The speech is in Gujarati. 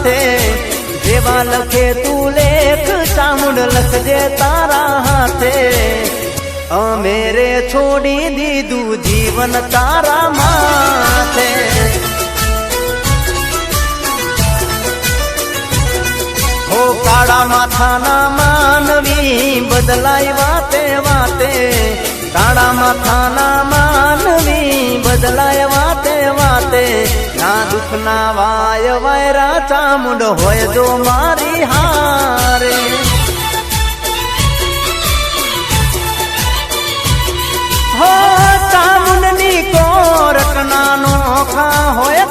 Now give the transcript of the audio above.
માથે જેવા લખે તું લેખ ચામુંડ લખજે તારા હાથે અમે રે છોડી દીધું જીવન તારા માથે હો કાળા માથાના માનવી બદલાય વાતે વાતે કાળા માથાના માનવી બદલાય વાતે વાતે ના દુઃખના વાય વાયરા ચામુંડ હોય જો મારી હારે હો ચામુંડની કોરટ નાનો ખા હોય